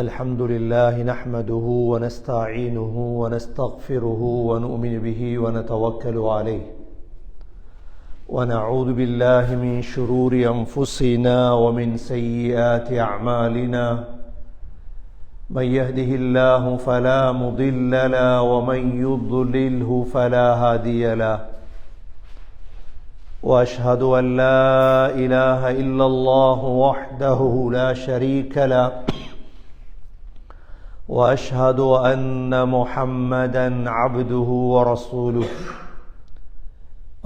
الحمد لله نحمده ونستعينه ونستغفره ونؤمن به ونتوكل عليه ونعوذ بالله من شرور أنفسنا ومن سيئات أعمالنا من يهده الله فلا مضل له ومن يضلله فلا هادي له وأشهد أن لا إله إلا الله وحده لا شريك له وأشهد أن محمدا عبده ورسوله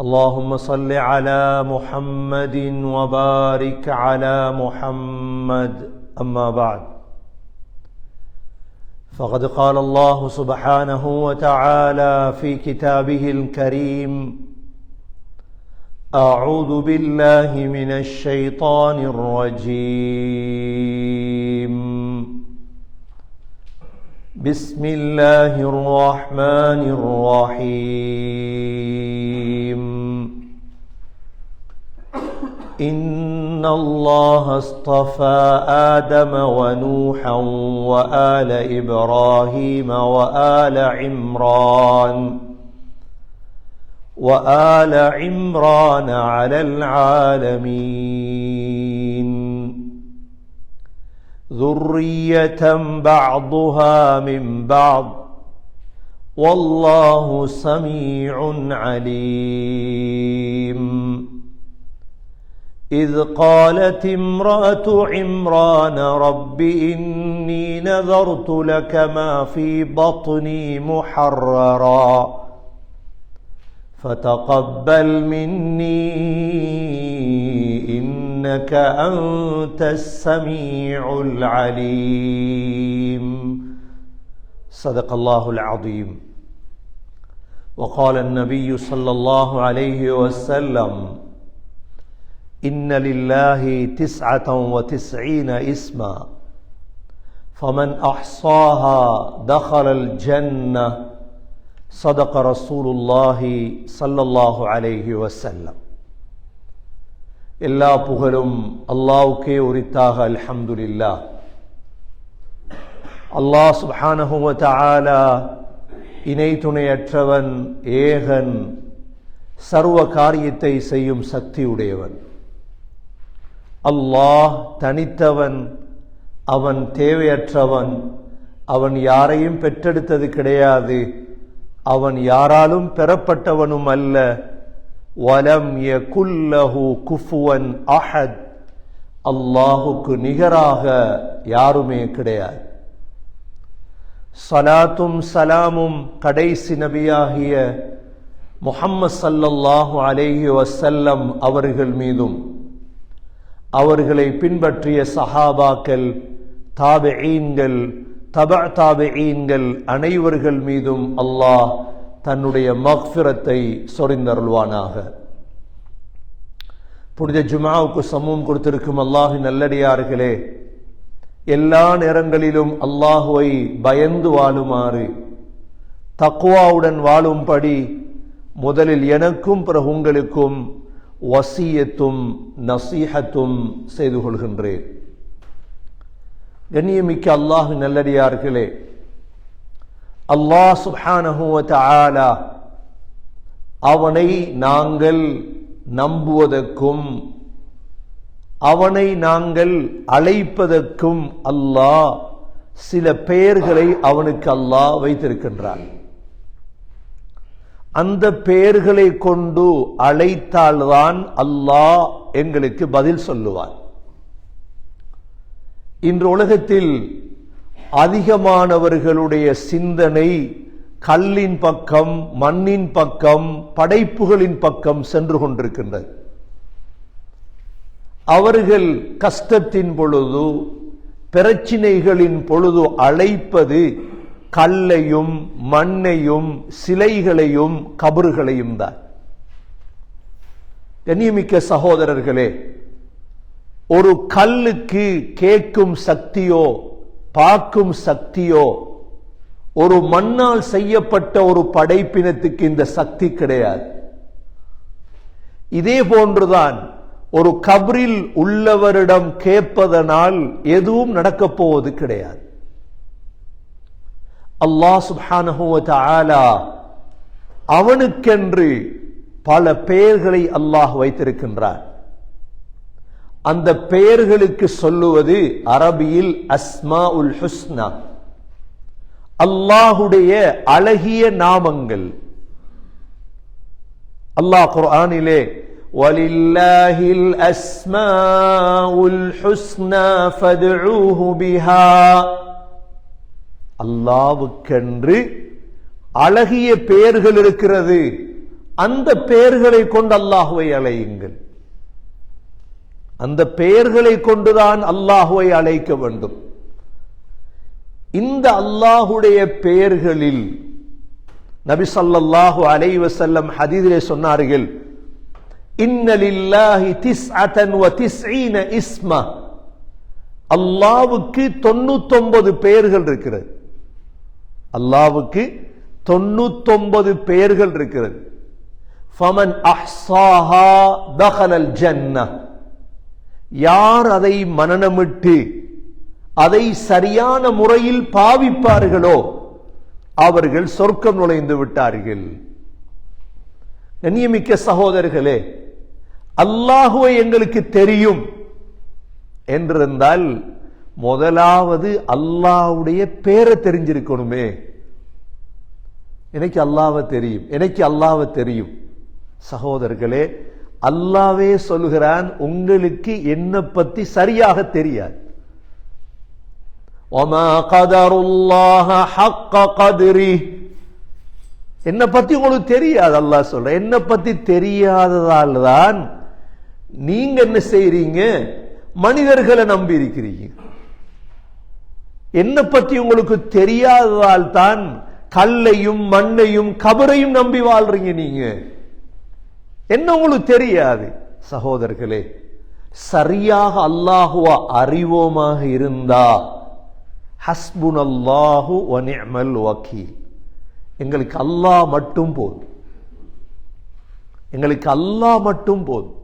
اللهم صل على محمد وبارك على محمد أما بعد فقد قال الله سبحانه وتعالى في كتابه الكريم أعوذ بالله من الشيطان الرجيم بسم الله الرحمن الرحيم إن الله اصطفى آدم ونوحا وآل إبراهيم وآل عمران على العالمين ذرية بعضها من بعض والله سميع عليم إذ قالت امرأة عمران رب إني نذرت لك ما في بطني محررا فتقبل مني إنك أنت السميع العليم صدق الله العظيم. وقال النبي صلى الله عليه وسلم إن لله 99 اسما فمن أحصاها دخل الجنة صدق رسول الله صلى الله عليه وسلم. எல்லா புகழும் அல்லாஹ்வுக்கே உரித்தாக. அல்ஹம்துலில்லாஹ். அல்லாஹ் சுப்ஹானஹு வ தஆலா இணை துணையற்றவன், ஏகன், சர்வ காரியத்தை செய்யும் சக்தி உடையவன். அல்லாஹ் தனித்தவன், அவன் தேவையற்றவன், அவன் யாரையும் பெற்றெடுத்தது கிடையாது, அவன் யாராலும் பெறப்பட்டவனும் அல்ல. வலம் யகுல்லஹு குஃபுவன் அஹத், அல்லாஹுக்கு நிகராக யாருமே கிடையாது. ஸலாத்தும் சலாமும் கடைசி நபியாகிய முஹம்மது ஸல்லல்லாஹு அலைஹி வஸல்லம் அவர்கள் மீதும், அவர்களை பின்பற்றிய சஹாபாக்கள், தாபிஈன்கள், தபஅ தாபிஈன்கள் அனைவர்கள் மீதும் அல்லாஹ் தன்னுடைய மக்ஃபிரத்தை சொரிந்தருள்வானாக. புனித ஜும்ஆவுக்கு சமூகம் கொடுத்திருக்கும் அல்லாஹ்வின் நல்லடியார்களே, எல்லா நேரங்களிலும் அல்லாஹுவை பயந்து வாழுமாறு, தக்வாவுடன் வாழும்படி முதலில் எனக்கும் பிறகு உங்களுக்கும் வசியத்தும் நசீஹத்தும் செய்து கொள்கின்றேன். கண்ணியமிக்க அல்லாஹ்வின் நல்லடியார்களே, அல்லாஹ் சுப்ஹானஹு வ தஆலா அவனை நாங்கள் நம்புவதற்கும் அவனை நாங்கள் அழைப்பதற்கும் அல்லாஹ் சில பெயர்களை அவனுக்கு அல்லாஹ் வைத்திருக்கின்றான். அந்த பெயர்களை கொண்டு அழைத்தால்தான் அல்லாஹ் எங்களுக்கு பதில் சொல்லுவான். இன்று உலகத்தில் அதிகமானவர்களுடைய சிந்தனை கல்லின் பக்கம், மண்ணின் பக்கம், படைப்புகளின் பக்கம் சென்று கொண்டிருக்கின்றது. அவர்கள் கஷ்டத்தின் பொழுது, பிரச்சினைகளின் பொழுது அழைப்பது கல்லையும், மண்ணையும், சிலைகளையும், கபறுகளையும் தான். கண்ணியமிக்க சகோதரர்களே, ஒரு கல்லுக்கு கேட்கும் சக்தியோ பார்க்கும் சக்தியோ ஒரு மண்ணால் செய்யப்பட்ட ஒரு படைப்பினத்துக்கு இந்த சக்தி கிடையாது. இதே போன்றுதான் ஒரு கபரில் உள்ளவரிடம் கேட்பதனால் எதுவும் நடக்கப் போவது கிடையாது. அல்லாஹ் சுப்ஹானஹு வ தஆலா அவனுக்கென்று பல பெயர்களை அல்லாஹ் வைத்திருக்கின்றார். அந்த பெயர்களுக்கு சொல்லுவது அரபியில் அஸ்மாஉல் ஹுஸ்னா, அல்லாஹுடைய அழகிய நாமங்கள். அல்லாஹ் குர்ஆனிலே வலில்லாஹில் அஸ்மாஉல் ஹுஸ்னா ஃபத்ஊஹு பிஹா, அல்லாஹ்வுக்கென்று அழகிய பெயர்கள் இருக்கிறது, அந்த பெயர்களை கொண்டு அல்லாஹ்வை அழையுங்கள். அந்த பெயர்களை கொண்டுதான் அல்லாஹ்வை அழைக்க வேண்டும். இந்த அல்லாஹுடைய பெயர்களில் நபி ஸல்லல்லாஹு அலைஹி வஸல்லம் ஹதீஸிலே சொன்னார்கள், இன்ன லில்லாஹி திஸ்அத்தன் வ திஸ்ஈன இஸ்மா, அல்லாஹ்வுக்கு 99 பெயர்கள் இருக்கிறது. அல்லாஹ்வுக்கு 99 பெயர்கள் இருக்கிறது. ஃபமன் அஹ்ஸாஹா தഖலல் ஜன்னah, யார் அதை மனனமிட்டு அதை சரியான முறையில் பாவிப்பார்களோ அவர்கள் சொர்க்கம் நுழைந்து விட்டார்கள். கண்ணியமிக்க சகோதரர்களே, அல்லாஹுவை எங்களுக்கு தெரியும் என்றிருந்தால் முதலாவது அல்லாஹ்வுடைய பேரை தெரிஞ்சிருக்கணுமே. எனக்கு அல்லாஹ்வை தெரியும், எனக்கு அல்லாஹ்வை தெரியும். சகோதரர்களே, அல்லாஹ்வே சொல்கிறான், உங்களுக்கு என்ன பத்தி சரியாக தெரியாது. வமா கதருல்லாஹ ஹக்க கத்ரி, என்ன பத்தி உங்களுக்கு தெரியாது. அல்லாஹ் சொல்ற, என்ன பத்தி தெரியாததால் தான் நீங்க என்ன செய்றீங்க, மனிதர்களை நம்பி இருக்கிறீங்க. என்ன பத்தி உங்களுக்கு தெரியாததால் தான் கல்லையும் மண்ணையும் கபரையும் நம்பி வாழ்றீங்க. நீங்க என்ன உங்களுக்கு தெரியாது. சகோதரர்களே, சரியாக அல்லாஹுவ அறிவோமாக இருந்தா ஹஸ்புனல்லாஹு வ நிஅமல் வக்கீல், எங்களுக்கு அல்லாஹ் மட்டும் போதும், எங்களுக்கு அல்லாஹ் மட்டும் போதும்.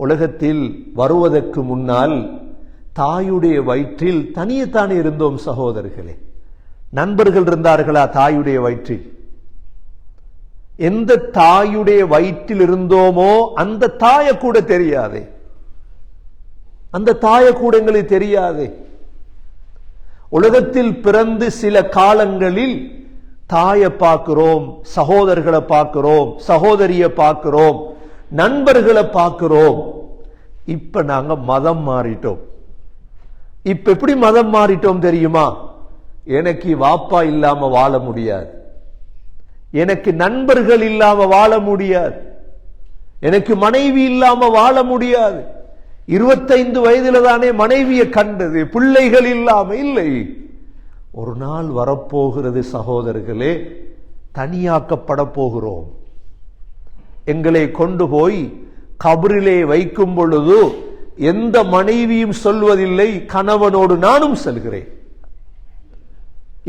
உலகத்தில் வருவதற்கு முன்னால் தாயுடைய வயிற்றில் தனியத்தானே இருந்தோம் சகோதரர்களே. நண்பர்கள் இருந்தார்களா தாயுடைய வயிற்றில்? எந்த தாயுடைய வயிற்றில் இருந்தோமோ அந்த தாயை கூட தெரியாது, அந்த தாயை கூட எங்களுக்கு தெரியாது. உலகத்தில் பிறந்து சில காலங்களில் தாயை பார்க்கிறோம், சகோதரர்களை பார்க்கிறோம், சகோதரியை பார்க்கிறோம், நண்பர்களை பார்க்கிறோம். இப்ப நாங்க மதம் மாறிட்டோம். இப்ப எப்படி மதம் மாறிட்டோம் தெரியுமா? எனக்கு வாப்பா இல்லாம வாழ முடியாது, எனக்கு நண்பர்கள் இல்லாம வாழ முடியாது, எனக்கு மனைவி இல்லாம வாழ முடியாது. 25 வயதுல தானே மனைவியை கண்டது, பிள்ளைகள் இல்லாம இல்லை. ஒரு நாள் வரப்போகிறது சகோதரர்களே, தனியாக்கப்பட போகிறோம். எங்களை கொண்டு போய் கபரிலே வைக்கும் பொழுது எந்த மனைவியும் சொல்வதில்லை கணவனோடு நானும் செல்கிறேன்,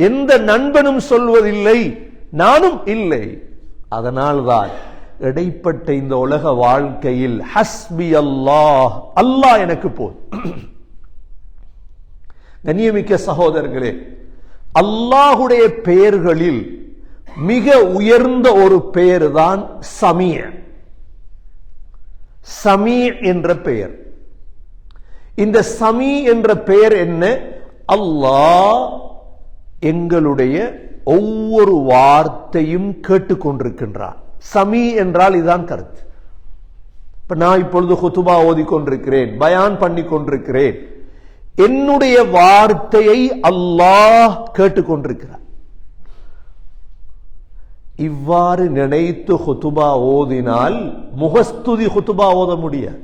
எந்த நண்பனும் சொல்வதில்லை நானும் இல்லை. அதனால்தான் இடைப்பட்ட இந்த உலக வாழ்க்கையில் ஹஸ்பி அல்லாஹ், அல்லாஹ் எனக்கு போதும். கண்ணியமிக்க சகோதரர்களே, அல்லாஹுடைய பெயர்களில் மிக உயர்ந்த ஒரு பெயர் தான் சமீ. சமீ என்ற பெயர். இந்த சமீ என்ற பெயர் என்ன? அல்லாஹ் எங்களுடைய ஒவ்வொரு வார்த்தையும் கேட்டுக்கொண்டிருக்கின்றான். சமீ என்றால் இதுதான் கருத்து. இப்ப நான் இப்பொழுது குத்துபா ஓதிக்கொண்டிருக்கிறேன், பயான் பண்ணி கொண்டிருக்கிறேன், என்னுடைய வார்த்தையை அல்லாஹ் கேட்டுக்கொண்டிருக்கிறார். இவ்வாறு நினைத்து குத்துபா ஓதினால் முகஸ்துதி குத்துபா ஓத முடியாது,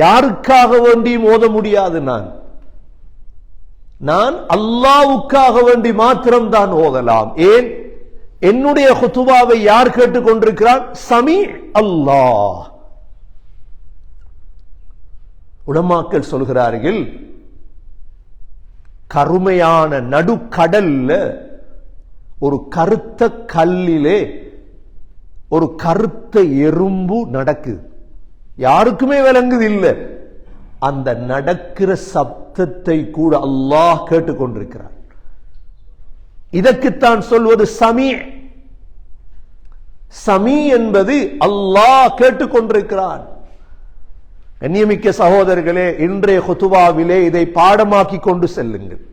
யாருக்காக வேண்டியும் ஓத முடியாது. நான் அல்லாஹ்வுக்காக வேண்டி மாத்திரம் தான் ஓதலாம். ஏன்? என்னுடைய குத்துபாவை யார் கேட்டுக்கொண்டிருக்கிறார்? சமீ அல்லாஹ். உலமாக்கள் சொல்கிறார்கள், கருமையான நடுக்கடல்ல ஒரு கருத்த கல்லிலே ஒரு கருத்த எறும்பு நடக்குது, யாருக்குமே விளங்குது இல்லை. அந்த நடக்கிற சப்தத்தை கூட அல்லாஹ் கேட்டுக்கொண்டிருக்கிறார். இதற்குத்தான் சொல்வது சமீ. சமீ என்பது அல்லாஹ் கேட்டுக்கொண்டிருக்கிறான். கண்ணியமிக்க சகோதரர்களே, இன்றைய குதுபாவிலே இதை பாடமாக்கி கொண்டு செல்லுங்கள்.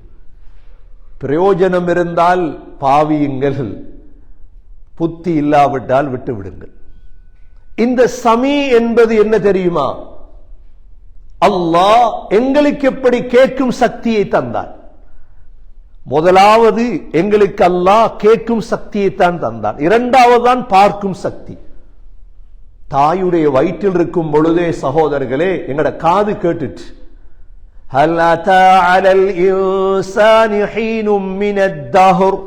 பிரயோஜனம் இருந்தால் பாவியுங்கள், புத்தி இல்லாவிட்டால் விட்டு விடுங்கள். இந்த சமீ என்பது என்ன தெரியுமா? அல்லாஹ் எங்களுக்கு எப்படி கேட்கும் சக்தியை தந்தான். முதலாவது எங்களுக்கு அல்லாஹ் கேட்கும் சக்தியை தான் தந்தான். இரண்டாவது தான் பார்க்கும் சக்தி. தாயுடைய வயிற்றில் இருக்கும் பொழுதே சகோதரர்களே எங்கட காது கேட்டுட்டு, ஹல் அத்தா அலல் இன்சானி ஹீனும் மினத் தஹர்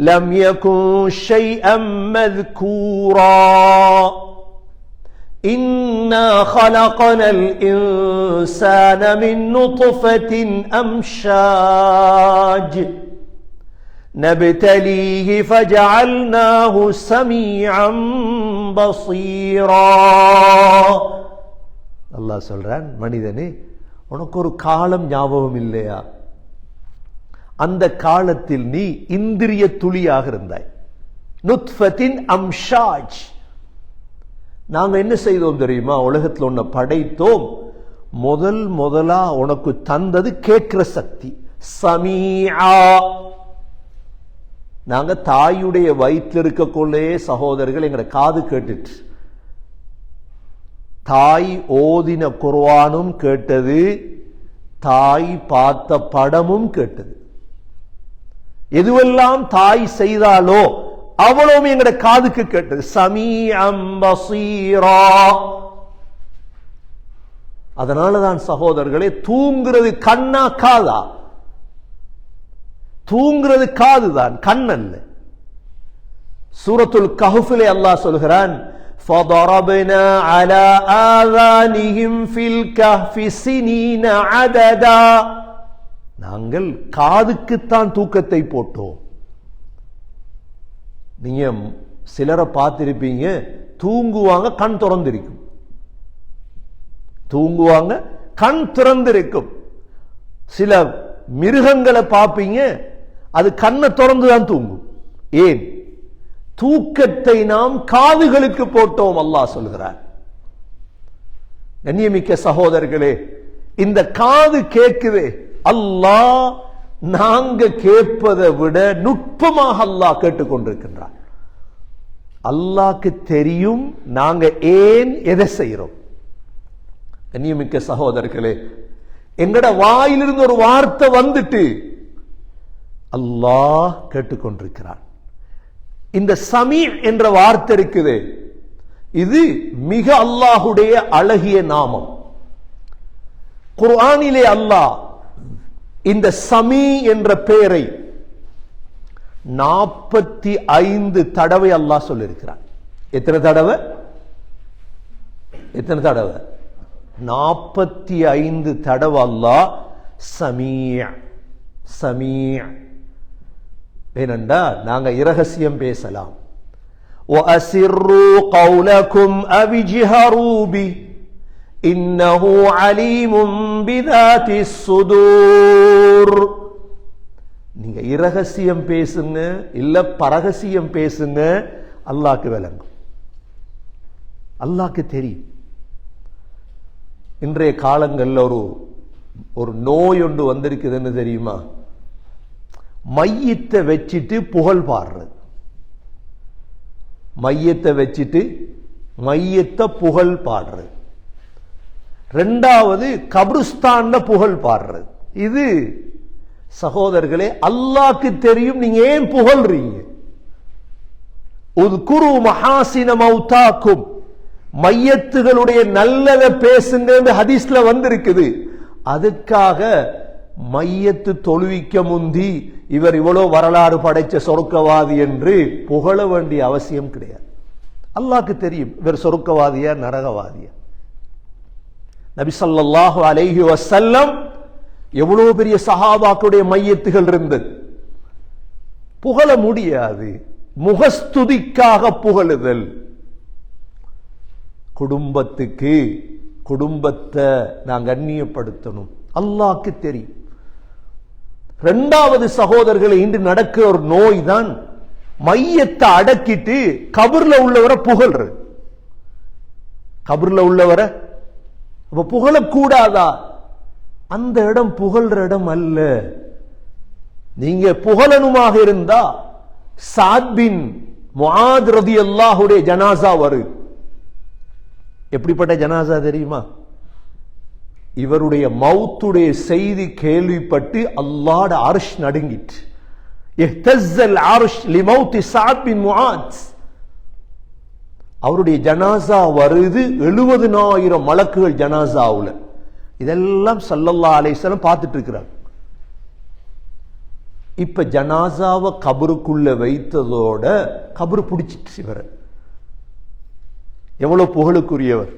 லம் யகுன் ஷைஅம் மذ்கூரா إنا خلقنا الإنسان من نطفة أمشاج نبتليه فجعلناه سميعا بصيرا. அல்லாஹ் சொல்றான், மனிதனே உனக்கு ஒரு காலம் ஞாபகம் இல்லையா? அந்த காலத்தில் நீ இந்திரிய துளியாக இருந்தாய். நுத்ஃபத்தின் அம்ஷாஜ். நாங்க என்ன செய்தோம் தெரியுமா? உலகத்தில் உன்னை படைத்தோம், முதலா உனக்கு தந்தது கேட்கிற சக்தி, சமீஆ. நாங்க தாயுடைய வயிற்றில் இருக்கக்குள்ளே சகோதரர்கள் எங்கட காது கேட்டுட்டு, தாய் ஓதின குர்ஆனும் கேட்டது, தாய் பார்த்த படமும் கேட்டது. எதுவெல்லாம் தாய் செய்தாலோ அவ்வளவும் எங்கட காதுக்கு கேட்டது. சமீஅம் பஸீரா. அதனாலதான் சகோதரர்களே, தூங்குறது கண்ணா காதா? தூங்குறது காதுதான், கண்ணல்ல. சூரத்துல் கஹ்ஃபிலே அல்லாஹ் சொல்கிறான், فَضَرَبْنَا عَلَى آذَانِهِمْ فِي الْكَهْفِ سِنِينَ عَدَدًا. நாங்கள் காதுக்குத்தான் தூக்கத்தை போட்டோம். நீங்க சிலரை பார்த்திருப்பீங்க, தூங்குவாங்க கண் திறந்திருக்கும், தூங்குவாங்க கண் திறந்திருக்கும். சில மிருகங்களை பார்ப்பீங்க, அது கண்ணை திறந்துதான் தூங்கும். ஏன்? தூக்கத்தை நாம் காதுகளுக்கு போட்டோம், அல்லாஹ் சொல்கிறார். கண்ணியமிக்க சகோதரர்களே, இந்த காது கேட்குதே, அல்லாஹ் நாங்க கேட்பதை விட நுட்பமாக அல்லாஹ் கேட்டுக்கொண்டிருக்கின்றார். அல்லாஹ்க்கு தெரியும் நாங்க ஏன் எதை செய்யறோம். கண்ணியமிக்க சகோதரர்களே, எங்கட வாயிலிருந்து ஒரு வார்த்தை வந்துட்டு அல்லாஹ் கேட்டுக்கொண்டிருக்கிறார். இந்த சமீ என்ற வார்த்தை இருக்குது, இது மிக அல்லாஹுடைய அழகிய நாமம். குர்ஆனிலே அல்லாஹ் இந்த சமீ என்ற பெயரை 45 தடவை அல்லாஹ் சொல்லியிருக்கிறார். எத்தனை தடவை? 45 தடவை அல்லாஹ் சமீ சமீ. ஏனென்றா நாங்க இரகசியம் பேசலாம். وَأَسِرُّوا قَوْلَكُمْ أَوِ اجْهَرُوا بِهِ إِنَّهُ عَلِيمٌ بِذَاتِ الصُّدُورِ. நீங்க இரகசியம் பேசுங்க, இல்ல பரகசியம் பேசுங்க, அல்லாஹ்க்கு விளங்கும், அல்லாஹ்க்கு தெரியும். இன்றைய காலங்களில் ஒரு நோய் ஒன்று வந்திருக்குதுன்னு தெரியுமா? மையத்தை வச்சிட்டு புகழ் பாடுறது. மையத்தை வச்சிட்டு மையத்தை புகழ் பாடுறது. ரெண்டாவது கபிரிஸ்தான்ல புகழ் பாடுறது. இது சகோதரர்களே அல்லாஹ்க்கு தெரியும் நீங்க ஏன் புகழ்றீங்க. உத்குரு மஹாசின மௌதாக்கும், மையத்துகளுடைய நல்லதை பேசுங்க ஹதீஸ்ல வந்திருக்குது. அதுக்காக மையத்து தொழுவிக்க முந்தி இவர் இவ்வளவு வரலாறு படைச்ச சொர்க்கவாதி என்று புகழ வேண்டிய அவசியம் கிடையாது. அல்லாஹ்க்கு தெரியும் இவர் சொர்க்கவாதியா நரகவாதியா. நபி ஸல்லல்லாஹு அலைஹி வஸல்லம் எவ்வளவு பெரிய சஹாபாக்களுடைய மையத்துகள் இருந்தது, புகழ முடியாது. முகஸ்துதிக்காக புகழுதல். குடும்பத்துக்கு குடும்பத்தை நான் கண்ணியப்படுத்தணும், அல்லாஹ்க்கு தெரியும். இரண்டாவது சகோதரர்களை இன்று நடக்கிற ஒரு நோய் தான் மையத்தை அடக்கிட்டு கபர்ல உள்ளவரை புகழ்றது. கபர்ல உள்ளவரை அப்ப புகழக்கூடாதா? அந்த இடம் புகழ்ற இடம் அல்ல. நீங்க புகழனுமாக இருந்தா சாத் பின் முஆத் ரலியல்லாஹுடைய ஜனாசா வருது. எப்படிப்பட்ட ஜனாசா தெரியுமா? இவருடைய மௌத்துடைய செய்தி கேள்விப்பட்டு அல்லாஹ்வுடைய அர்ஷ் நடுங்கிட்டு. இஹ்தஸல் அர்ஷ் லிமௌத் சாத் பின் முஆத். அவருடைய ஜனாசா வருது. 70,000 மலக்குகள் ஜனாசாவுல. இதெல்லாம் ஸல்லல்லாஹு அலைஹி வஸல்லம் பார்த்துட்டு இருக்கிறாங்க. இப்ப ஜனாசாவை கபருக்குள்ள வைத்ததோட கபரு பிடிச்சிட்டு இவரை. எவ்வளவு புகழுக்குரியவர்.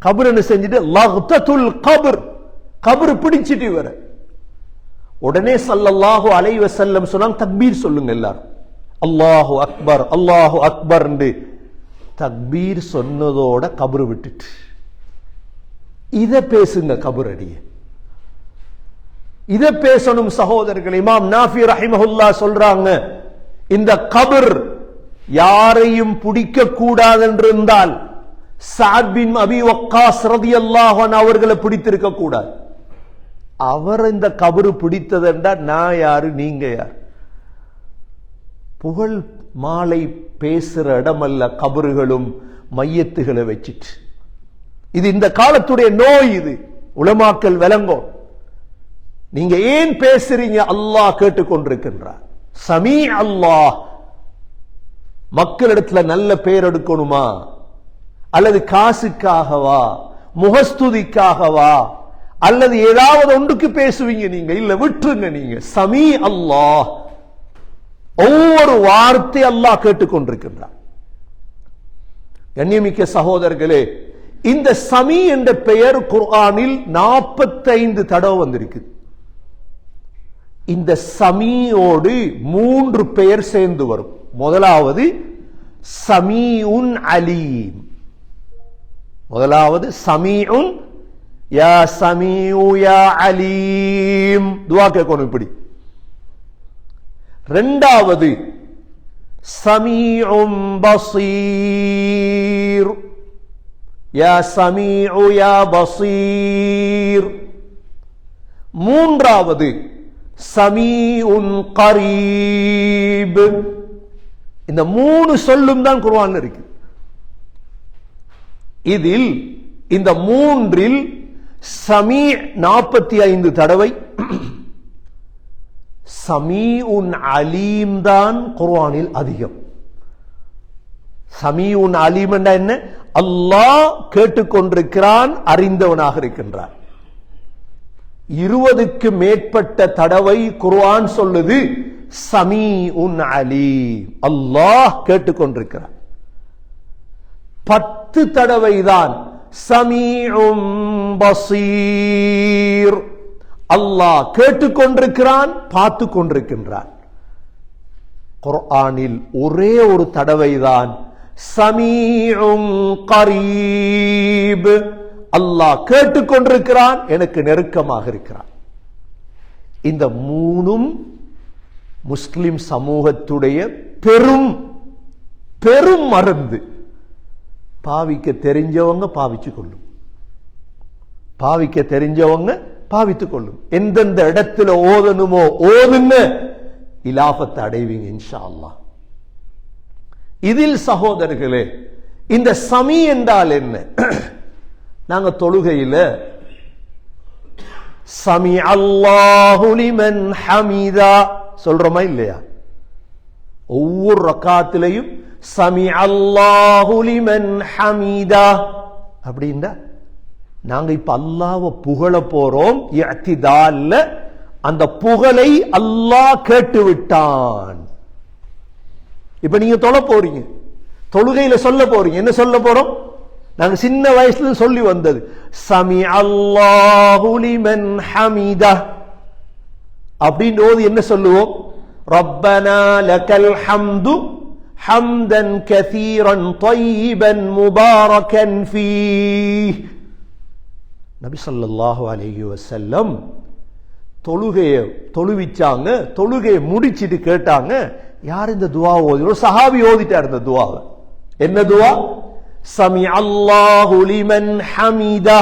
கபர் என்ன செஞ்சுட்டு லக்தத்துல் கபர், கபரு பிடிச்சிட்டு இவரை. உடனே ஸல்லல்லாஹு அலைஹி வஸல்லம் சொன்னாங்க, தக்பீர் சொல்லுங்க எல்லாரும், அல்லாஹு அக்பர் அல்லாஹு அக்பர் என்று. தக்பீர் சொன்னதோட கபரு விட்டுட்டு இத பேசுங்க. கபர் அடிய இத பேசணும் சகோதரர்கள். இமாம் நாஃபி ரஹிமஹுல்லாஹ் சொல்றாங்க, இந்த கபர் யாரையும் பிடிக்க கூடாது என்றிருந்தால் சஅத் பின் அபி வக்காஸ் ரலியல்லாஹு அன்ஹு அவர்களை பிடித்திருக்க கூடாது. அவர் இந்த கபரு பிடித்ததென்றா நான் யாரு நீங்க யார்? புகழ் மாலை பேசுற இடமல்ல கபறுகளும் மையத்துகளை வச்சிட்டு. இது இந்த காலத்துடைய நோய். இது உலமாக்கள் விளங்கும். நீங்க ஏன் பேசுறீங்க? அல்லாஹ் கேட்டுக்கொண்டிருக்கின்றார். சமீ அல்லாஹ். மக்களிடத்துல நல்ல பெயர் எடுக்கணுமா அல்லது காசுக்காகவா முகஸ்துதிக்காகவா அல்லது ஏதாவது ஒன்றுக்கு பேசுவீங்க நீங்க? இல்ல, விட்டுருங்க. நீங்க சமீ அல்லாஹ். ஒவ்வொரு வார்த்தை அல்லாஹ் கேட்டுக்கொண்டிருக்கின்றார். கண்ணியமிக்க சகோதரர்களே, இந்த சமீ என்ற பெயர் குர்ஆனில் 45 தடவை வந்திருக்கு. இந்த சமீயோடு 3 பெயர் சேர்ந்து வரும். முதலாவது சமீஉன் அலீம். முதலாவது சமீஉன், யா சமீஉ யா அலீம். துஆ கேட்கணும் இப்படி. இரண்டாவது சமீஉம் பஸீர், யா சமீஉ யா பஸீர். மூன்றாவது சமீஉன் கரீப். இந்த 3 சொல்லும் தான் குர்ஆன்ல இருக்கு. இதில் இந்த 3இல் சமீ 45 தடவை, சமீஉன் அலீம் தான் குர்ஆனில் அதிகம். சமீஉன் அலீம் என்றால் என்ன? அல்லாஹ் கேட்டுக்கொண்டிருக்கிறான், அறிந்தவனாக இருக்கின்றான். 20க்கு மேற்பட்ட தடவை குர்ஆன் சொல்லுது சமீஉன் அலீம், அல்லாஹ் கேட்டுக்கொண்டிருக்கிறான். 10 தடவை தான் சமீஉம் பஸீர், அல்லாஹ் கேட்டுக்கொண்டிருக்கிறான், பார்த்து கொண்டிருக்கின்றான். குர்ஆனில் ஒரே ஒரு தடவை தான் சமீஉம் கரீப், அல்லாஹ் கேட்டுக்கொண்டிருக்கிறான், எனக்கு நெருக்கமாக இருக்கிறான். இந்த 3ம் முஸ்லிம் சமூகத்துடைய பெரும் பெரும் மருந்து. பாவிக்க தெரிஞ்சவங்க பாவிச்சு கொள்ளும், பாவிக்க தெரிஞ்சவங்க பாவித்துக் கொள்ளும். எந்தெந்த இடத்துல ஓதணுமோ ஓதுங்க, இலாபத்தை அடைவீங்க இன்ஷா அல்லாஹ். இதில் சகோதரர்களே, இந்த சமீ என்றால் என்ன? நாங்க தொழுகையில சமீ அல்லாஹு லிமன் ஹமீதா சொல்றோமா இல்லையா? ஒவ்வொரு ரக்காத்திலையும் சமீ அல்லாஹு லிமன் ஹமீதா அப்படின்னா நாங்க இப்ப அல்லாஹ்வை புகழ போறோம். இஅ்திதால்ல அந்த புகழை அல்லாஹ் கேட்டு விட்டான். இப்ப நீங்க தொழ போறீங்க, தொழுகையில சொல்ல போறீங்க. என்ன சொல்ல போறோம்? நாங்க சின்ன வயசுல சொல்லி வந்தது சமீ அல்லாஹு லிமன் ஹமீதா அப்படின்றது. என்ன சொல்லுவோம்? ரப்பனா லக்கல் ஹம்து حمدا كثيرا طيبا مباركا فيه. நபி ஸல்லல்லாஹு அலைஹி வஸல்லம் தொழுவிச்சாங்க. தொழுகையை முடிச்சிட்டு கேட்டாங்க, யார் இந்த துவா ஓதி? ஒரு சஹாபி ஓதிட்டார் இந்த துவாவை. என்ன துவா? சமி அல்லாஹு லிமன் ஹமீதா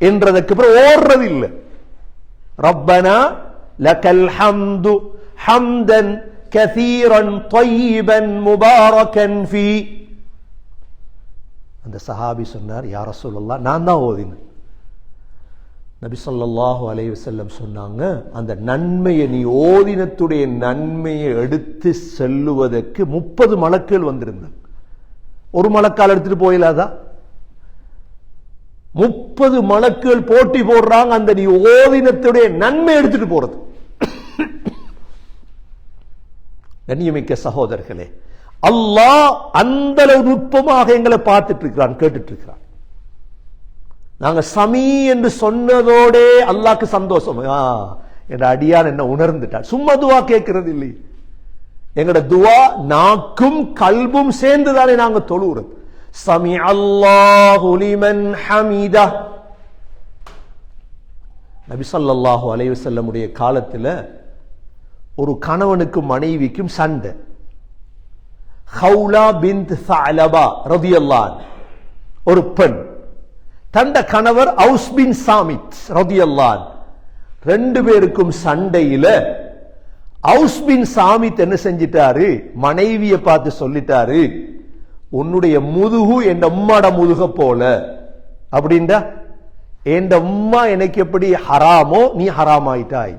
என்றதுக்கு அப்புறம் ஓடுறது இல்லை. ரப்பனா லக்கல் ஹம்து ஹம்தன் கதீரன் طيبا முபாரகன் ஃபீ. அந்த சஹாபி சொன்னார், யா ரசூலல்லாஹ், நான் தான் ஓதினேன். நபி ஸல்லல்லாஹு அலைஹி வஸல்லம் சொன்னாங்க, அந்த நன்மையை, நீ ஓதினத்துடைய நன்மையை எடுத்து செல்லுவதற்கு 30 மலக்குகள் வந்திருந்தாங்க. ஒரு மலக்கால் எடுத்துட்டு போயிடாதா? 30 மலக்குகள் போட்டி போடுறாங்க அந்த நீ ஓதினத்துடைய நன்மை எடுத்துட்டு போறது. கண்ணியமிக்க சகோதரர்களே, அல்லாஹ் அந்த அளவு நுட்பமாக எங்களை பார்த்துட்டு இருக்கிறான், கேட்டுட்டு இருக்கிறான். நாங்க சமீ என்று சொன்னதோட அல்லாஹ்க்கு சந்தோஷம். என்ற அடியான் என்ன உணர்ந்துட்டார். சும்மா துவா கேட்கிறது இல்லை. எங்கட துவா நாக்கும் கல்பும் சேர்ந்துதானே நாங்க தொழுகிறது. சமி அல்லாஹு லிமன் ஹமீதா. நபி ஸல்லல்லாஹு அலைஹி வஸல்லம் உடைய காலத்துல ஒரு கணவனுக்கும் மனைவிக்கும் சண்டை. ஹவுலா பின்த் ஸஅலபா ரலியல்லாஹு அன்ஹா, ஒரு பெண், தண்ட கணவர் அவுஸ் பின் சாமித் ரலியல்லாஹு அன்ஹு, ரெண்டு பேருக்கும் சண்டையில அவுஸ் பின் சாமித் என்ன செஞ்சிட்டாரு? மனைவியை பார்த்து சொல்லிட்டாரு, உன்னுடைய முதுகு என் உம்மாட முதுக போல. அப்படின்டா, என் உம்மா எனக்கு எப்படி ஹராமோ நீ ஹராம் ஆயிட்டாய்.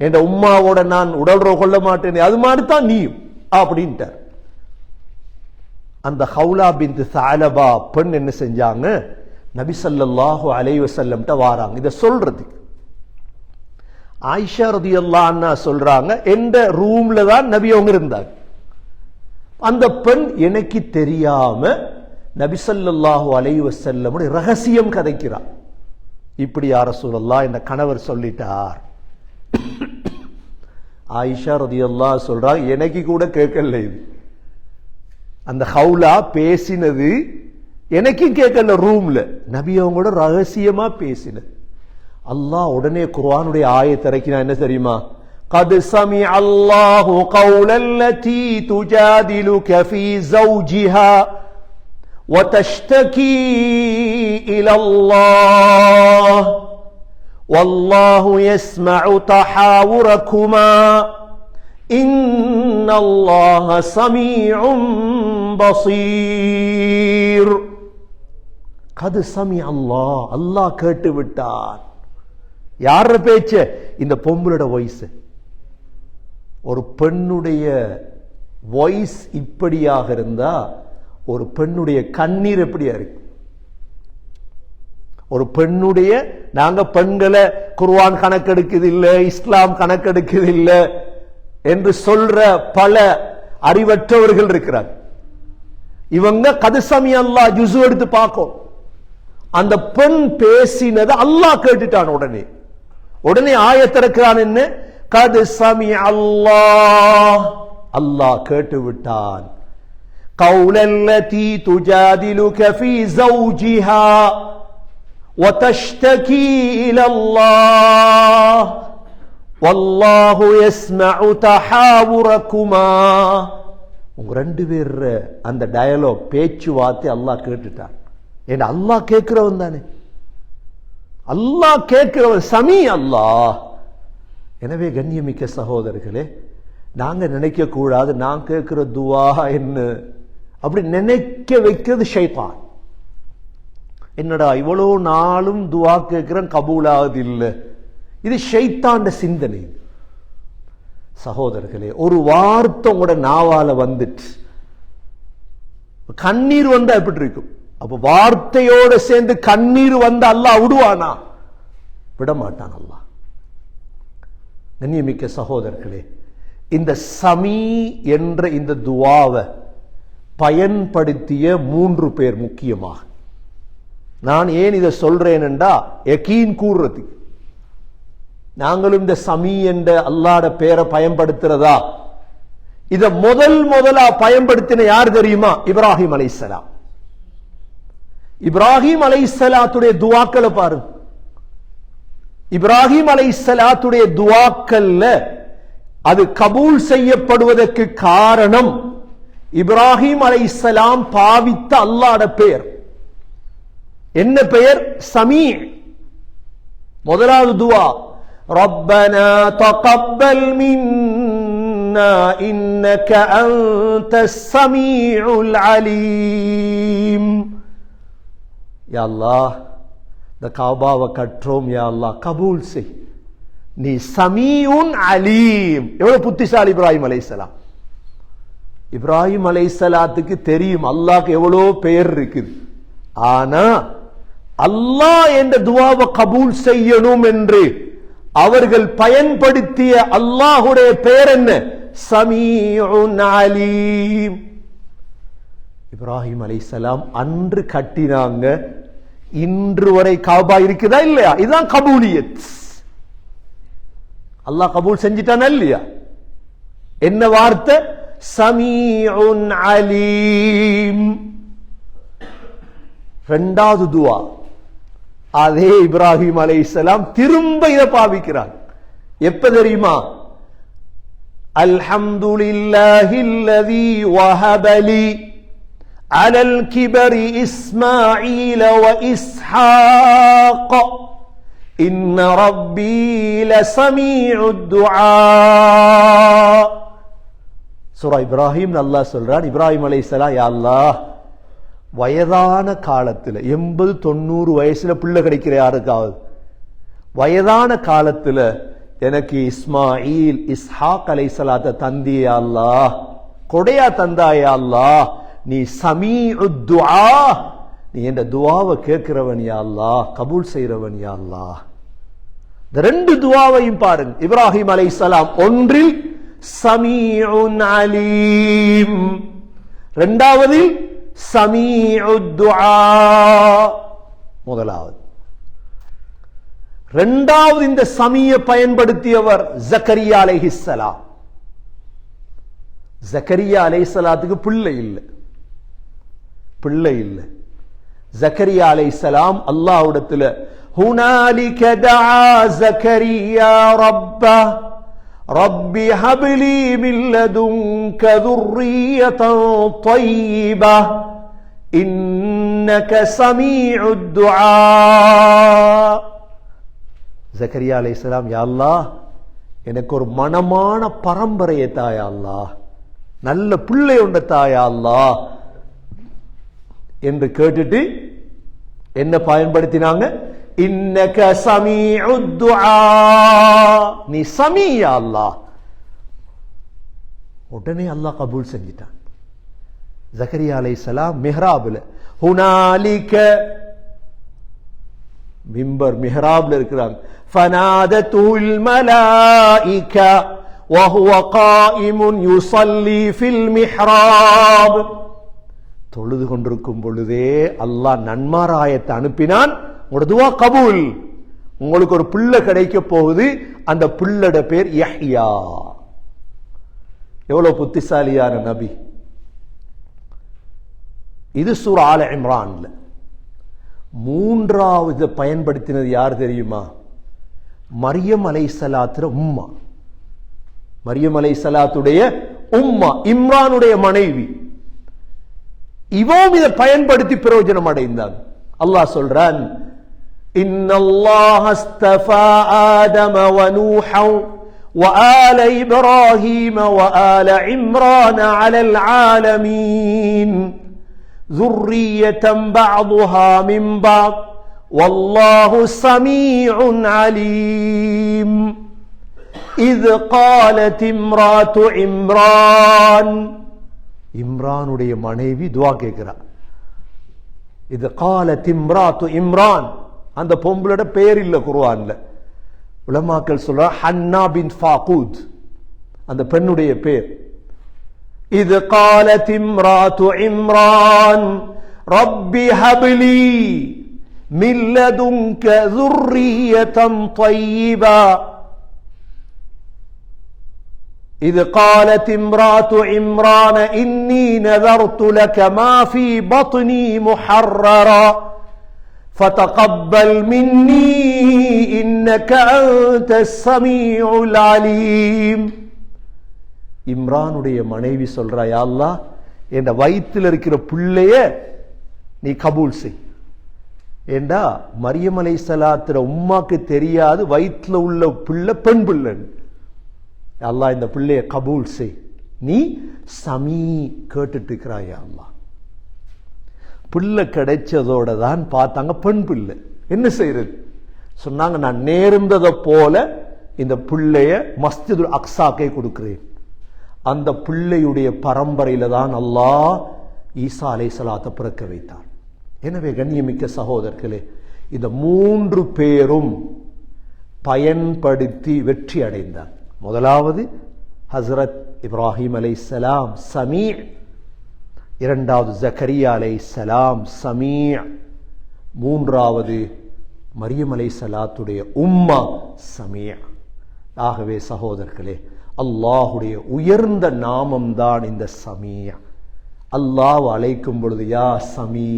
என் உம்மாவோட நான் உடல்றோ கொள்ள மாட்டேன், அது மாதிரி தான் நீயும் அப்படின்ட்டார். அந்த ஹவுலா பின்த் ஸஅலபா பெண் என்ன செஞ்சாங்க? நபி ஸல்லல்லாஹு அலைஹி வஸல்லம் வாராங்க இத சொல்றதுக்கு. ஆயிஷா ரலியல்லாஹு அன்ஹா சொல்றாங்க, எந்த ரூம்ல தான் நபி அவங்க இருந்தாங்க. அந்த பெண் எனக்கு தெரியாம நபி ஸல்லல்லாஹு அலைஹி வஸல்லம் ரகசியம் கதைக்கிறார். இப்படி யா ரசூலல்லாஹ், என்ற கணவர் சொல்லிட்டார். ஆயிஷா ரலியல்லாஹு சொல்றாங்க, எனக்கு கூட கேட்கல இது. அந்த ஹவுலா பேசினது எனக்கும் கேட்கல ரூம்ல. நபி அவங்களோட ரகசியமா பேசினது. அல்லாஹ் உடனே குர்ஆனுடைய ஆயத்தை இறக்கினா, என்ன தெரியுமா? قد سمع الله قول التي تجادلك في زوجها وتشتكي إلى الله والله يسمع تحاوركما إن الله سميع بصير. قد سمع الله, அல்லாஹ் கேட்டு விட்டார். யார பேச்ச? இந்த பொம்பளோட வாய்ஸ். ஒரு பெண்ணுடைய வாய்ஸ் இப்படியாக இருந்தா ஒரு பெண்ணுடைய கண்ணீர் எப்படியா இருக்கு? ஒரு பெண்ணுடைய, நாங்க பெண்களை குர்ஆன் கணக்கெடுக்குது இல்ல, இஸ்லாம் கணக்கெடுக்குது இல்ல என்று சொல்ற பல அறிவற்றவர்கள் இருக்கிறார். இவங்க கதுசமி அல்லாஹ் ஜுசு எடுத்து பார்க்கும். அந்த பெண் பேசினது அல்லாஹ் கேட்டுட்டான். உடனே ஆயத்திறக்கிறான். என்ன? கது சமி அல்லாஹ், அல்லாஹ் கேட்டு விட்டான். கௌலல்லதி துஜாதிலுக ஃபீ ஸௌஜிஹா வதஷ்தகி இலல்லாஹ் வல்லாஹு யஸ்மஉ தஹாவுரகுமா. உங்க ரெண்டு பேர் அந்த டயலாக், பேச்சுவார்த்தை அல்லாஹ் கேட்டுட்டான். ஏன்னா அல்லாஹ் கேட்கிறவன் தானே, அல்லாஹ் கேட்கிறவன், சமீ அல்லாஹ். எனவே கண்ணியமிக்க சகோதரர்களே, நாங்க நினைக்க கூடாது நான் கேட்கிற துவா என்ன, அப்படி நினைக்க வைக்கிறது ஷைத்தான். என்னடா இவ்வளோ நாளும் துவா கேட்கிறேன் கபூலாவது இல்லை, இது ஷைத்தாண்ட சிந்தனை. சகோதரர்களே, ஒரு வார்த்தை உங்களோட நாவால வந்துட்டு கண்ணீர் வந்தா எப்படி இருக்கும்? அப்ப வார்த்தையோட சேர்ந்து கண்ணீர் வந்த அல்லாஹ் விடுவானா? விடமாட்டான் அல்லாஹ். கண்ணியமிக்க சகோதரர்களே, இந்த சமீ என்ற இந்த துவாவை பயன்படுத்திய 3 பேர் முக்கியமாக. நான் ஏன் இதை சொல்றேன் என்றா, யகீன் கூறுறதுக்கு. நாங்களும் இந்த சமீ என்ற அல்லாஹ்வுடைய பெயரை பயன்படுத்துறதா இத முதலா பயன்படுத்தின யார் தெரியுமா? இப்ராஹிம் அலைஹிஸ்ஸலாம். இப்ராஹிம் அலைஹிஸ்ஸலாத்துடைய துஆக்களை பாருங்க. இப்ராஹிம் அலைஹிஸ்ஸலாத்துடைய துஆக்கல்ல அது கபூல் செய்யப்படுவதற்கு காரணம் இப்ராஹிம் அலைஹிஸ்ஸலாம் பாவித்த அல்லாஹ்வுடைய பெயர். என்ன பெயர்? சமீ. முதலாவது துஆ, ரப்பனா தகப்பல் மின்னா இன்னக அன்தஸ் ஸமீஉல் அலீம். யா அல்லாஹ், இந்த காபாவை கற்றோம், யா அல்லாஹ் கபூல் செய், நீ சமீஉன் அலீம். எவ்வளவு புத்திசாலி இப்ராஹிம் அலைஹிஸ்ஸலாம். இப்ராஹிம் அலைஹிஸ்ஸலாத்துக்கு தெரியும் அல்லாஹ்க்கு எவ்வளவு பெயர் இருக்குது. ஆனா அல்லாஹ் என்ற துஆவை கபூல் செய்யணும் என்று அவர்கள் பயன்படுத்திய அல்லாஹ்வுடைய பெயர் என்ன? சமீஉன் அலீம். இப்ராஹிம் அலைஹிஸ்ஸலாம் அன்று கட்டினாங்க, இன்று வரை காபா இருக்குதா இல்லையா? இதுதான் கபூலியத். அல்லாஹ் கபூல் செஞ்சிட்டானா இல்லையா? என்ன வார்த்தை? சமீஉன் அலீம். இரண்டாவது துஆ, அதே இப்ராஹிம் அலைஹிஸ்ஸலாம் திரும்ப இதை பாவிக்கிறார். எப்ப தெரியுமா? அல்ஹம்துலில்லாஹில்லதீ வஹபலி அலல் கிபரி இஸ்மாஈல வ இஸ்ஹாக் இன்ன ரப்பீ லஸமீஉத் துஆ. சூரா இப்ராஹிம் அல்லாஹ் சொல்றான், இப்ராஹிம் அலைஹிஸ்ஸலாம், யா அல்லாஹ் வயதான காலத்துல 80-90 வயசுல பிள்ளை கிடைக்கிற யாருக்காவது வயதான காலத்துல எனக்கு இஸ்மாயில் இஸ்ஹாக் அலைஹிஸ்ஸலாத்தை தந்தியா அல்லாஹ், கொடையா தந்தாயா அல்லாஹ், நீ சமீஉத் துஆ, நீ என்ற துஆவை கேட்கிறவன் யா அல்லாஹ், கபூல் செய்றவன் யா அல்லாஹ். இந்த ரெண்டு துஆவையும் பாருங்க. இப்ராஹிம் அலைஹிஸ்ஸலாம் ஒன்றில் சமீஉன் அலீம், இரண்டாவது சமீஉத் துஆ. முதலாவது. இரண்டாவது இந்த சமீய பயன்படுத்தியவர் ஜக்கரியா அலைஹிஸ்ஸலாம். ஜக்கரியா அலைஹிஸ்ஸலாத்துக்கு பிள்ளை இல்லை. ஜக்கரியா அலைஹிஸ்ஸலாம் அல்லாஹ்விடத்துல ஹுனாலிக தஆ ஜக்கரியா ரப்பா ரப்பி ஹப்லி மின் லதுன்க ذُرِّيَّةً طَيِّبَةً இன்னக சமீஉத் துஆ. ஜக்கரியா அலைஹிஸ்ஸலாம், யா அல்லாஹ் எனக்கு ஒரு மனமான பரம்பரையை தாயா அல்லாஹ், நல்ல பிள்ளை உண்ட தாயா அல்லாஹ் என்று கேட்டுட்டு என்ன பயன்படுத்தினாங்க? இன்னக சமீஉத் துஆ, நீ சமீ யா அல்லாஹ். உடனே அல்லாஹ் கபூல் செஞ்சிட்டான். ஜக்கரியா அலைஹிஸ்ஸலாம் மிஹ்ராப்ல, ஹுனாலிக மிம்பர் மிஹ்ராப்ல இருக்கிறாங்க. ஃபனாதத்துல் மலாயிகா வஹுவ காயிமுன் யுஸல்லி ஃபில் மிஹ்ராப். தொழுது கொண்டிருக்கும் பொழுதே அல்லாஹ் நன்மாராயத்தை அனுப்பினான், உங்களுடைய துஆ கபூல், உங்களுக்கு ஒரு பிள்ளை கிடைக்க போகுது, அந்த பிள்ளோட பேர் யஹ்யா. எவ்வளவு புத்திசாலியான நபி. இது சூரா ஆல இம்ரான்ல. மூன்றாவது பயன்படுத்தினது யார் தெரியுமா? மரியம் அலைஹிஸ்ஸலாத்துடைய உம்மா. மரியம் அலைஹிஸ்ஸலாத்துடைய உம்மா, இம்ரானுடைய மனைவி. இவவும் இதை பயன்படுத்தி பிரயோஜனம் அடைந்தாங்க. அல்லாஹ் சொல்றான், இன்னல்லாஹ அஸ்தஃபா ஆதம வ நூஹன் வ ஆல இப்ராஹீம வ ஆல இம்ரான் அலல் ஆலமீன் ذُرِّيَّةً بَعْضُهَا مِنْ بَعْضٍ وَاللَّهُ سَمِيعٌ عَلِيمٌ إِذْ قَالَتِ امْرَأَتُ عِمْرَانَ. இம்ரானுடைய மனைவி துஆ கேட்கிறார். இது قالت امرأة عمران, அந்த பொம்பளோட பெயர் இல்ல குர்ஆன்ல. உலமாக்கள் சொல்ற ஹன்னா பின் ஃபாகூத் அந்த பெண்ணுடைய பெயர். إذ قالت امرأة عمران رب هب لي من لدنك ذرية طيبة إذ قالت امرأة عمران إني نذرت لك ما في بطني محررا فتقبل مني إنك أنت السميع العليم. இம்ரானுடைய மனைவி சொல்றா, யா அல்லாஹ், என் வயிற்றில் இருக்கிற பிள்ளைய நீ கபூல் செய். ஏண்டா மரியம் அலைஹிஸ்ஸலாத்துற உம்மாக்கு தெரியாது வயிற்றில் உள்ள பிள்ளை பெண் பிள்ளை. அல்லாஹ் இந்த பிள்ளைய கபூல் செய், நீ சமீ கேட்டுட்டு இருக்கிறாய் அல்லாஹ். பிள்ளை கிடைச்சதோட தான் பார்த்தாங்க பெண் பிள்ளை. என்ன செய்யறது சொன்னாங்க, நான் நேர்ந்ததை போல இந்த பிள்ளைய மஸ்ஜிதுல் அக்ஸாக்கை கொடுக்கிறேன். அந்த பிள்ளையுடைய பரம்பரையில தான் அல்லாஹ் ஈசா அலைஹிஸ்ஸலாத்தை பிறக்க வைத்தார். எனவே கண்ணியமிக்க சகோதரர்களே, இந்த 3 பேரும் பயன்படுத்தி வெற்றி அடைந்தார். முதலாவது ஹஸ்ரத் இப்ராஹிம் அலைஹிஸ்ஸலாம் சமீ, இரண்டாவது ஜக்கரியா அலைஹிஸ்ஸலாம் சமீ, மூன்றாவது மரியம் அலைஹிஸ்ஸலாத்துடைய உம்மா சமீ. ஆகவே சகோதரர்களே, அல்லாஹுடைய உயர்ந்த நாமம் தான் இந்த சமீ. அல்லாஹ் அழைக்கும் பொழுது யா சமீ,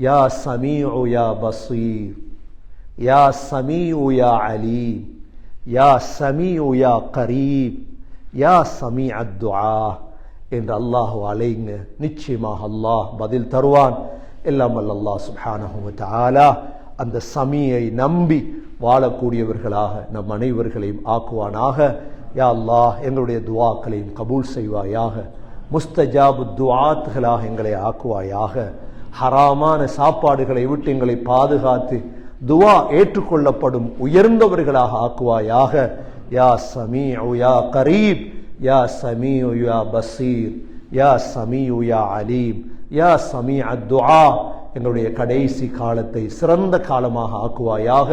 யா சமீஉ யா பஸீர், யா சமீஉ யா அலீம், யா சமீஉ யா கரீப், யா சமீஅ துஆ என்று அல்லாஹ் அழைங்க. நிச்சயமாக அல்லாஹ் பதில் தருவான். எல்லாம் வல்ல அல்லாஹ் சுப்ஹானஹு வ தஆலா அந்த சமீயை நம்பி வாழக்கூடியவர்களாக நம் அனைவர்களையும் ஆக்குவானாக. யா அல்லாஹ், எங்களுடைய துஆக்களையும் கபூல் செய்வாயாக. முஸ்தஜாபு துஆத்களாக எங்களை ஆக்குவாயாக. ஹராமான சாப்பாடுகளை விட்டு எங்களை பாதுகாத்து துஆ ஏற்றுக்கொள்ளப்படும் உயர்ந்தவர்களாக ஆக்குவாயாக. யா சமீஉ யா கரீப், யா சமீஉ யா பஸீர், யா சமீஉ யா அலீம், யா சமீஅ துஆ. எங்களுடைய கடைசி காலத்தை சிறந்த காலமாக ஆக்குவாயாக.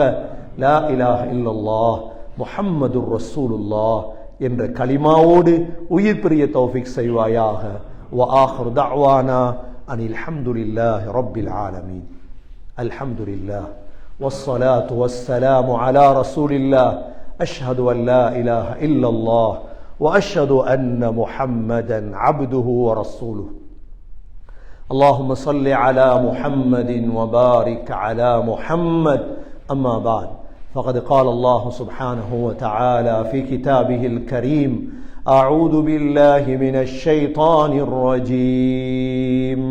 லா இலாஹ இல்லல்லாஹ் முஹம்மதுர் ரசூலுல்லாஹ் என்ற கலிமாவோடு உயிர் பிரிய தௌஃபீக் செய்வாயாக. வ ஆகிரு தஅவானா அனில் ஹம்துலில்லாஹி ரப்பில் ஆலமீன். அல்ஹம்துலில்லாஹ் வஸ்ஸலாத்து வஸ்ஸலாமு அலா ரசூலில்லாஹ். அஷ்ஹது அன் லா இலாஹ இல்லல்லாஹ் வ அஷ்ஹது அன்ன முஹம்மதன் அப்துஹு வ ரசூலுஹு. اللهم صل على محمد وبارك على محمد. أما بعد، فقد قال الله سبحانه وتعالى في كتابه الكريم: أعوذ بالله من الشيطان الرجيم.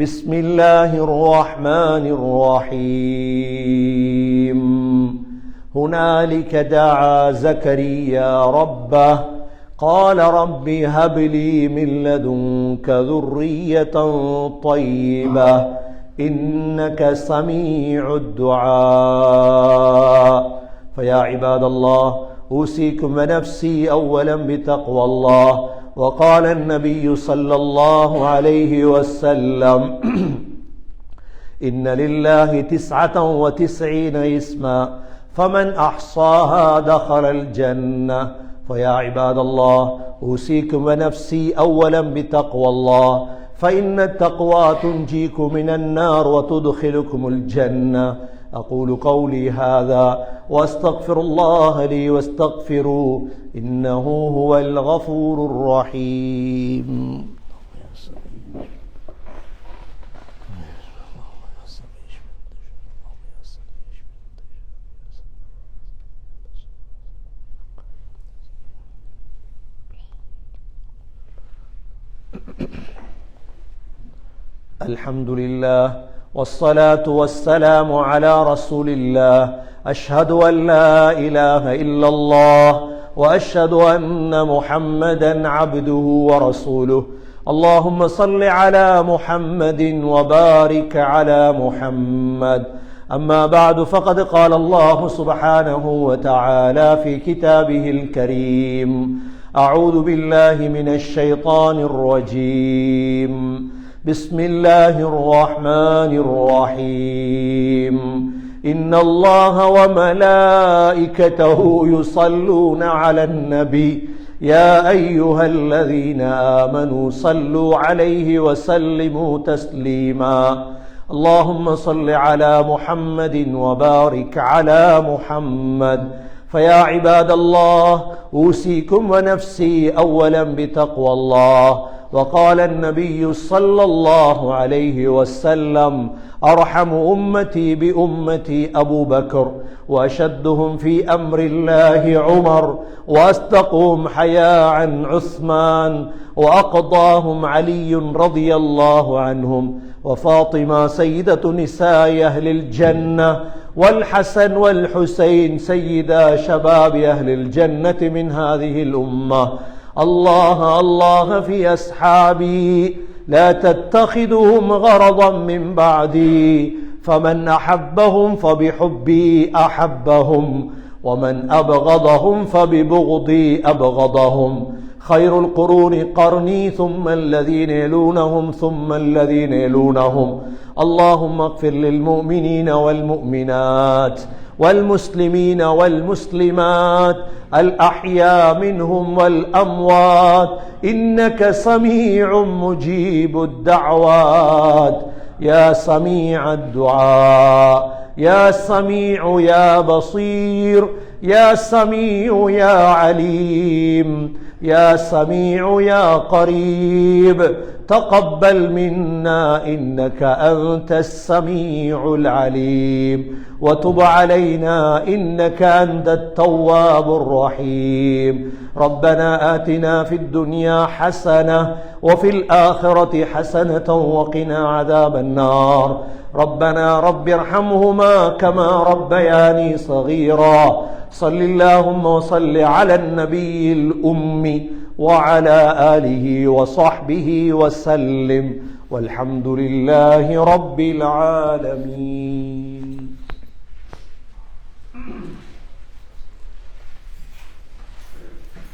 بسم الله الرحمن الرحيم. هنالك دعا زكريا ربه قال رب هب لي من لدنك ذرية طيبة إنك سميع الدعاء. فيا عباد الله، أوصيكم ونفسي أولا بتقوى الله. وقال النبي صلى الله عليه وسلم: إن لله 99 اسما فمن أحصاها دخل الجنة. فيا عباد الله، أوصيكم ونفسي أولا بتقوى الله، فإن التقوى تنجيكم من النار وتدخلكم الجنة. أقول قولي هذا وأستغفر الله لي واستغفروه إنه هو الغفور الرحيم. الحمد لله والصلاة والسلام على رسول الله. أشهد أن لا إله إلا الله وأشهد أن محمدا عبده ورسوله. اللهم صل على محمد وبارك على محمد. أما بعد، فقد قال الله سبحانه وتعالى في كتابه الكريم: أعوذ بالله من الشيطان الرجيم. بسم الله الرحمن الرحيم. إن الله وملائكته يصلون على النبي يا أيها الذين آمنوا صلوا عليه وسلموا تسليما. اللهم صل على محمد وبارك على محمد. فيا عباد الله أوصيكم ونفسي أولا بتقوى الله. وقال النبي صلى الله عليه وسلم: أرحم أمتي بأمتي أبو بكر، وأشدهم في أمر الله عمر، وأصدقهم حياء عثمان، وأقضاهم علي رضي الله عنهم، وفاطمة سيدة نساء أهل الجنة، والحسن والحسين سيدا شباب أهل الجنة من هذه الأمة. الله الله في أصحابي، لا تتخذهم غرضا من بعدي، فمن أحبهم فبحبي أحبهم، ومن أبغضهم فببغضي أبغضهم. خير القرون قرني، ثم الذين يلونهم ثم الذين يلونهم. اللهم اغفر للمؤمنين والمؤمنات والمسلمين والمسلمات الأحياء منهم والأموات، إنك سميع مجيب الدعوات. يا سميع الدعاء، يا سميع يا بصير، يا سميع يا عليم، يا سميع يا قريب، تقبل منا إنك أنت السميع العليم، وتب علينا إنك أنت التواب الرحيم. ربنا آتنا في الدنيا حسنة وفي الآخرة حسنة وقنا عذاب النار. ربنا رب ارحمهما كما ربياني صغيرا. صل اللهم وصل على النبي الأمي وعلى آله وصحبه وسلم، والحمد لله رب العالمين.